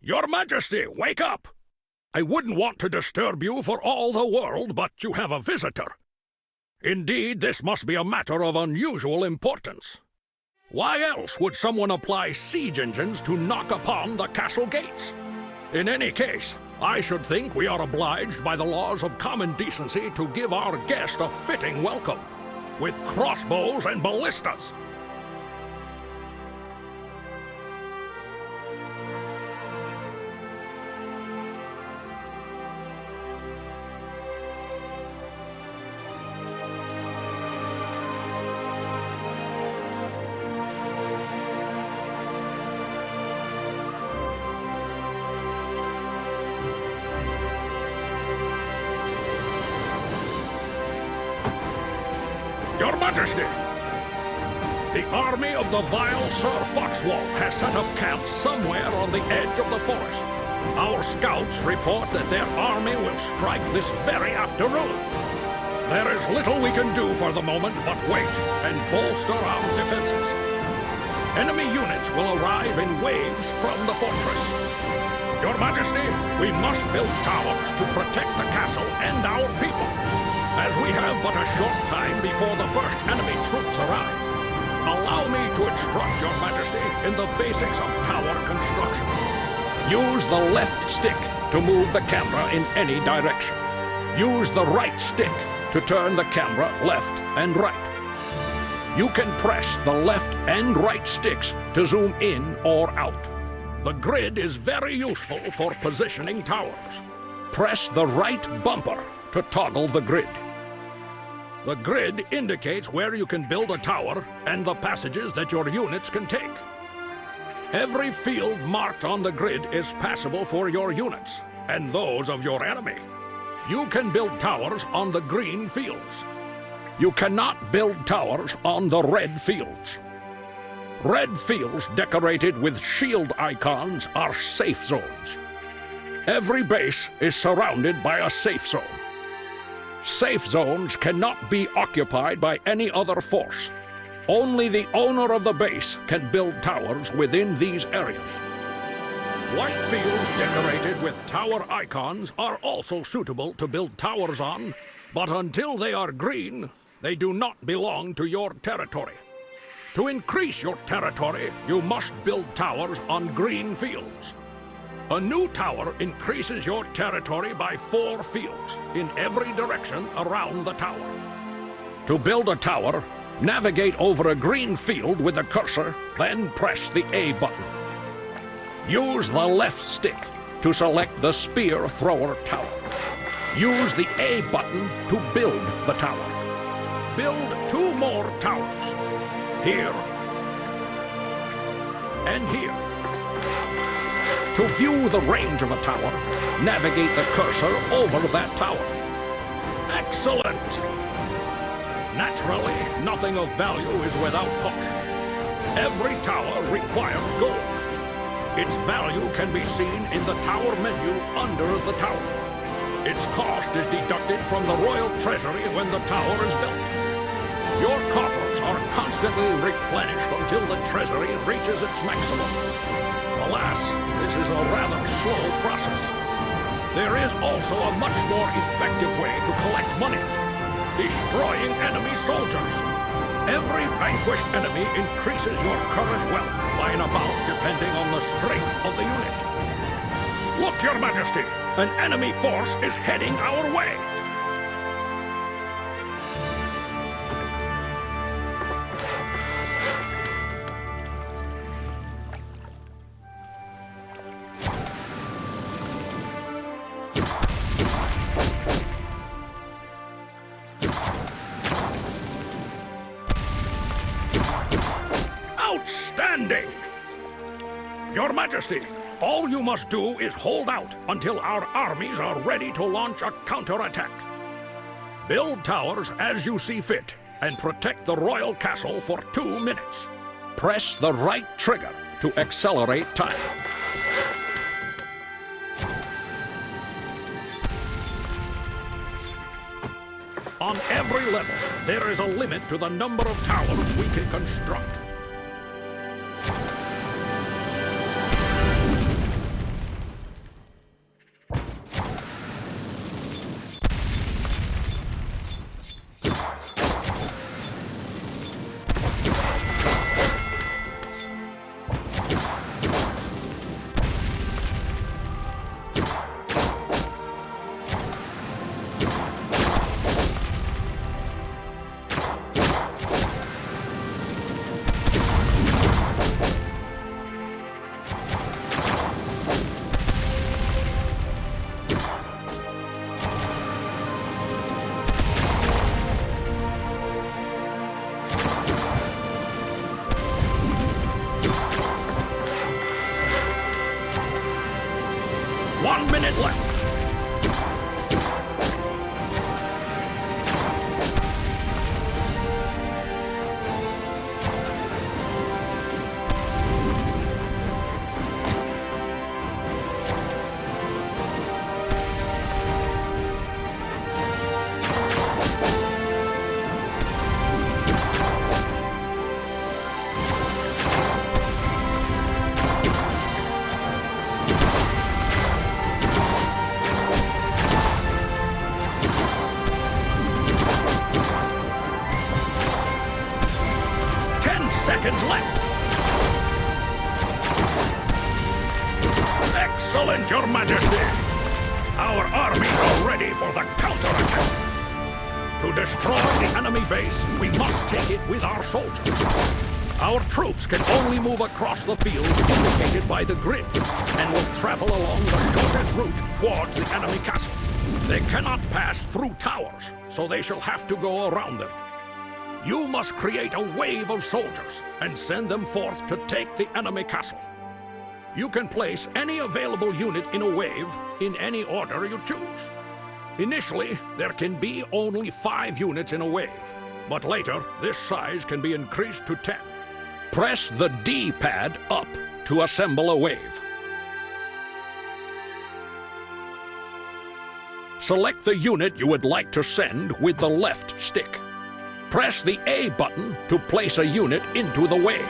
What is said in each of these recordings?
Your Majesty, wake up! I wouldn't want to disturb you for all the world, but you have a visitor. Indeed, this must be a matter of unusual importance. Why else would someone apply siege engines to knock upon the castle gates? In any case, I should think we are obliged by the laws of common decency to give our guest a fitting welcome, with crossbows and ballistas. Your Majesty! The army of the vile Sir Foxwall has set up camp somewhere on the edge of the forest. Our scouts report that their army will strike this very afternoon. There is little we can do for the moment but wait and bolster our defenses. Enemy units will arrive in waves from the fortress. Your Majesty, we must build towers to protect the castle and our people. As we have but a short time before the first enemy troops arrive, allow me to instruct Your Majesty in the basics of tower construction. Use the left stick to move the camera in any direction. Use the right stick to turn the camera left and right. You can press the left and right sticks to zoom in or out. The grid is very useful for positioning towers. Press the right bumper to toggle the grid. The grid indicates where you can build a tower and the passages that your units can take. Every field marked on the grid is passable for your units and those of your enemy. You can build towers on the green fields. You cannot build towers on the red fields. Red fields decorated with shield icons are safe zones. Every base is surrounded by a safe zone. Safe zones cannot be occupied by any other force. Only the owner of the base can build towers within these areas. White fields decorated with tower icons are also suitable to build towers on, but until they are green, they do not belong to your territory. To increase your territory, you must build towers on green fields. A new tower increases your territory by 4 fields in every direction around the tower. To build a tower, navigate over a green field with the cursor, then press the A button. Use the left stick to select the spear thrower tower. Use the A button to build the tower. Build 2 more towers. Here and here. To view the range of a tower, navigate the cursor over that tower. Excellent! Naturally, nothing of value is without cost. Every tower requires gold. Its value can be seen in the tower menu under the tower. Its cost is deducted from the royal treasury when the tower is built. Your coffers are constantly replenished until the treasury reaches its maximum. Alas, this is a rather slow process. There is also a much more effective way to collect money: destroying enemy soldiers. Every vanquished enemy increases your current wealth by an amount depending on the strength of the unit. Look, Your Majesty! An enemy force is heading our way! Outstanding! Your Majesty, all you must do is hold out until our armies are ready to launch a counterattack. Build towers as you see fit and protect the royal castle for 2 minutes. Press the right trigger to accelerate time. On every level, there is a limit to the number of towers we can construct. seconds left. Excellent, Your Majesty. Our armies are ready for the counterattack. To destroy the enemy base, we must take it with our soldiers. Our troops can only move across the field indicated by the grid, and will travel along the shortest route towards the enemy castle. They cannot pass through towers, so they shall have to go around them. You must create a wave of soldiers and send them forth to take the enemy castle. You can place any available unit in a wave in any order you choose. Initially, there can be only 5 units in a wave, but later this size can be increased to 10. Press the D-pad up to assemble a wave. Select the unit you would like to send with the left stick. Press the A button to place a unit into the wave.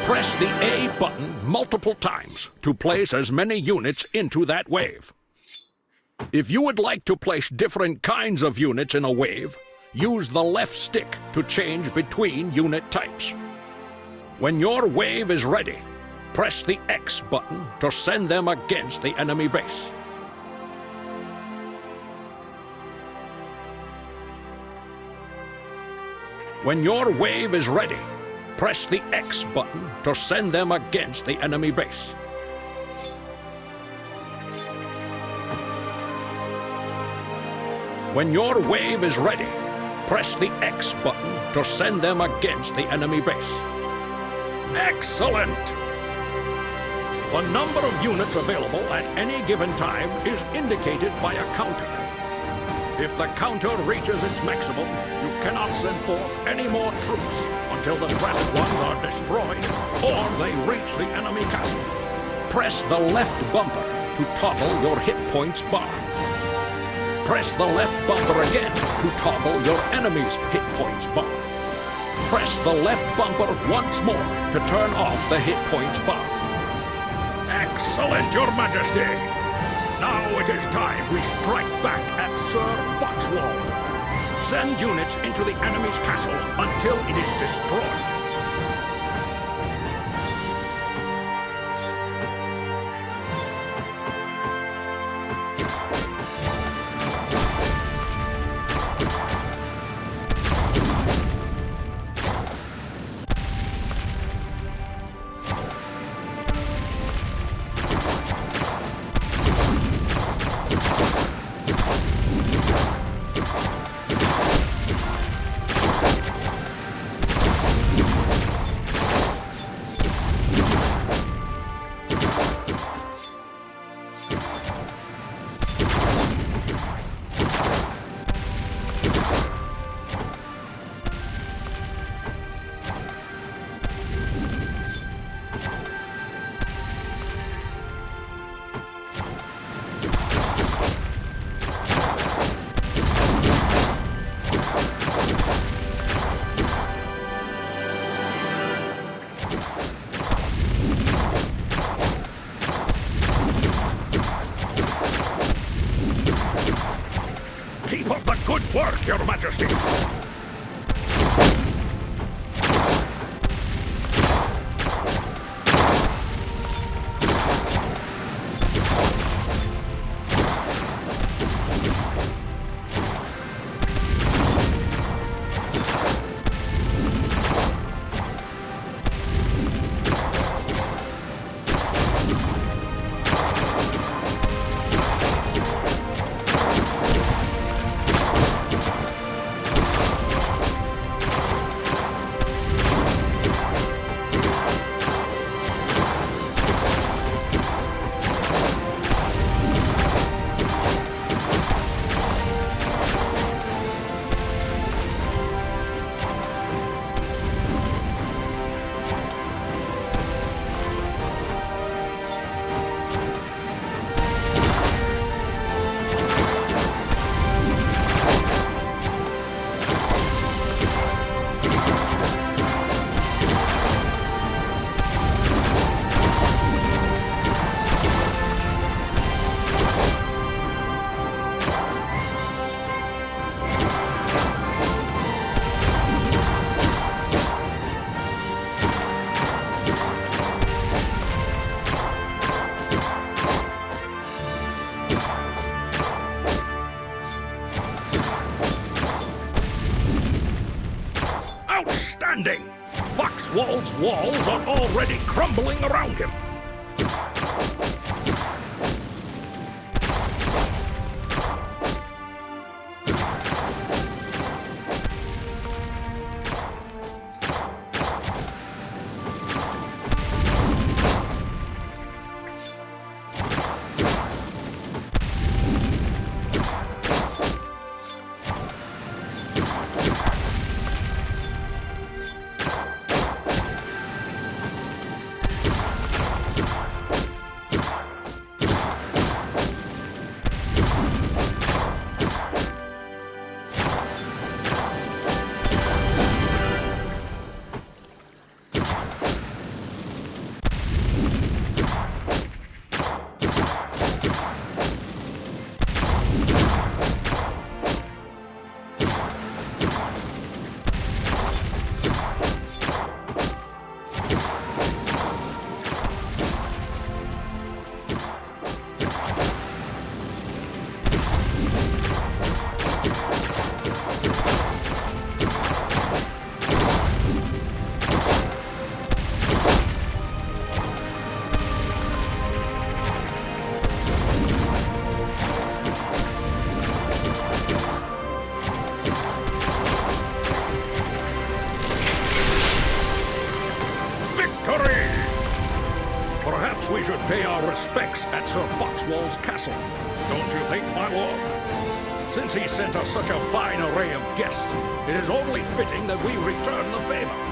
Press the A button multiple times to place as many units into that wave. If you would like to place different kinds of units in a wave, use the left stick to change between unit types. When your wave is ready, press the X button to send them against the enemy base. When your wave is ready, press the X button to send them against the enemy base. When your wave is ready, press the X button to send them against the enemy base. Excellent! The number of units available at any given time is indicated by a counter. If the counter reaches its maximum, you cannot send forth any more troops until the pressed ones are destroyed or they reach the enemy castle. Press the left bumper to toggle your hit points bar. Press the left bumper again to toggle your enemy's hit points bar. Press the left bumper once more to turn off the hit points bar. Excellent, Your Majesty! Now it is time we strike back at Sir Foxwall. Send units into the enemy's castle until it is destroyed. Keep up the good work, Your Majesty! standing! Foxwall's walls are already crumbling around him! We should pay our respects at Sir Foxwall's castle. Don't you think, my lord? Since he sent us such a fine array of guests, it is only fitting that we return the favor.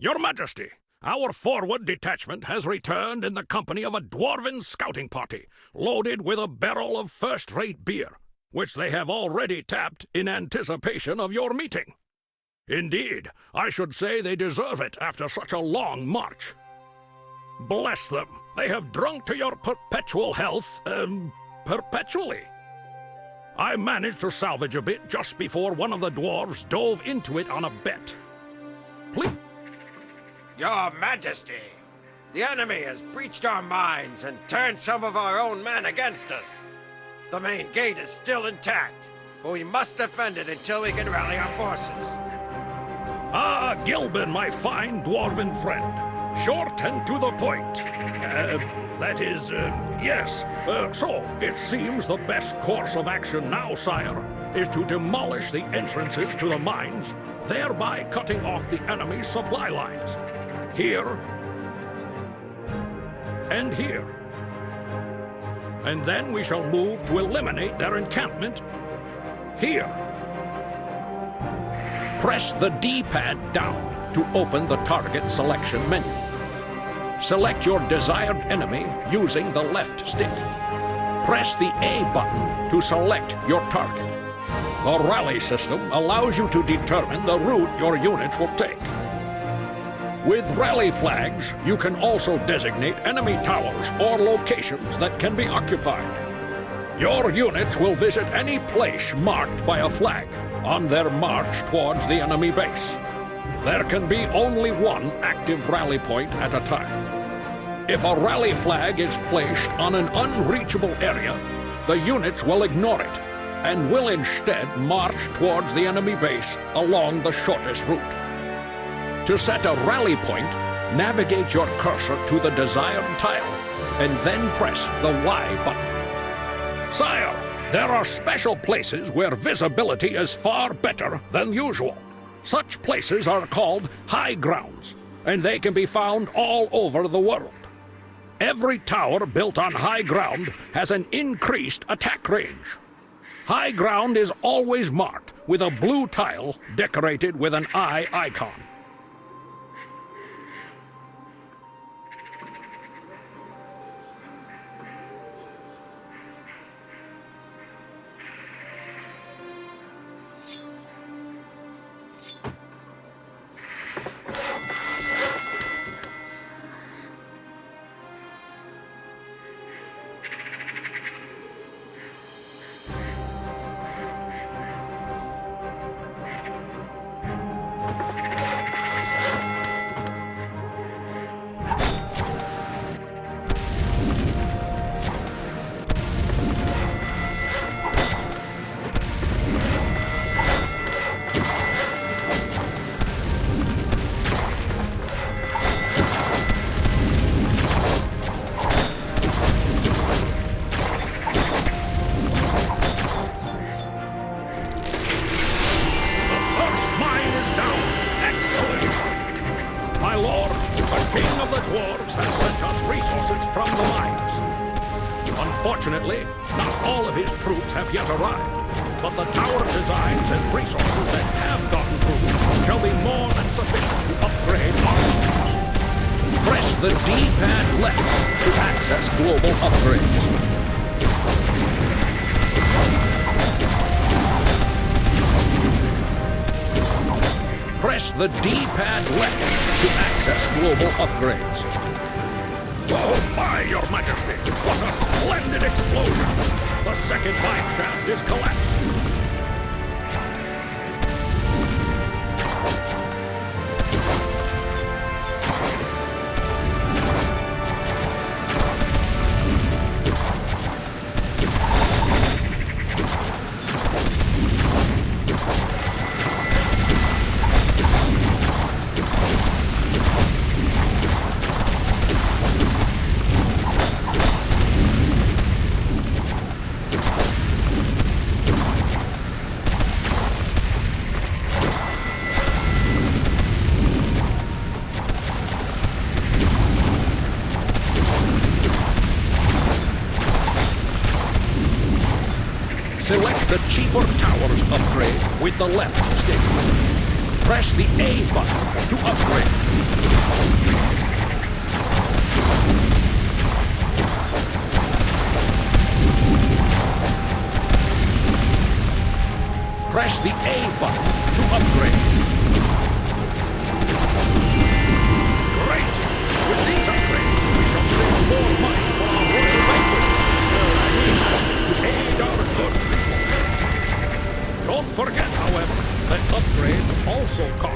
Your Majesty, our forward detachment has returned in the company of a dwarven scouting party, loaded with a barrel of first-rate beer, which they have already tapped in anticipation of your meeting. Indeed, I should say they deserve it after such a long march. Bless them, they have drunk to your perpetual health, perpetually. I managed to salvage a bit just before one of the dwarves dove into it on a bet. Please. Your Majesty, the enemy has breached our mines and turned some of our own men against us. The main gate is still intact, but we must defend it until we can rally our forces. Ah, Gilbin, my fine dwarven friend. Short and to the point. Yes. So, it seems the best course of action now, sire, is to demolish the entrances to the mines, thereby cutting off the enemy's supply lines. Here, and here. And then we shall move to eliminate their encampment here. Press the D-pad down to open the target selection menu. Select your desired enemy using the left stick. Press the A button to select your target. The rally system allows you to determine the route your units will take. With rally flags, you can also designate enemy towers or locations that can be occupied. Your units will visit any place marked by a flag on their march towards the enemy base. There can be only one active rally point at a time. If a rally flag is placed on an unreachable area, the units will ignore it and will instead march towards the enemy base along the shortest route. To set a rally point, navigate your cursor to the desired tile and then press the Y button. Sire, there are special places where visibility is far better than usual. Such places are called high grounds, and they can be found all over the world. Every tower built on high ground has an increased attack range. High ground is always marked with a blue tile decorated with an eye icon. from the mines. Unfortunately, not all of his troops have yet arrived, but the tower designs and resources that have gotten through shall be more than sufficient to upgrade our troops. Press the D-pad left to access global upgrades. Press the D-pad left to access global upgrades. Oh my, Your Majesty! What a splendid explosion! The second mine shaft is collapsed. Select the cheaper towers upgrade with the left stick. Press the A button to upgrade. Press the A button to upgrade. Great! With these upgrades, we shall save more money for our royal banquets. To aid our good people. Don't forget, however, that upgrades also cost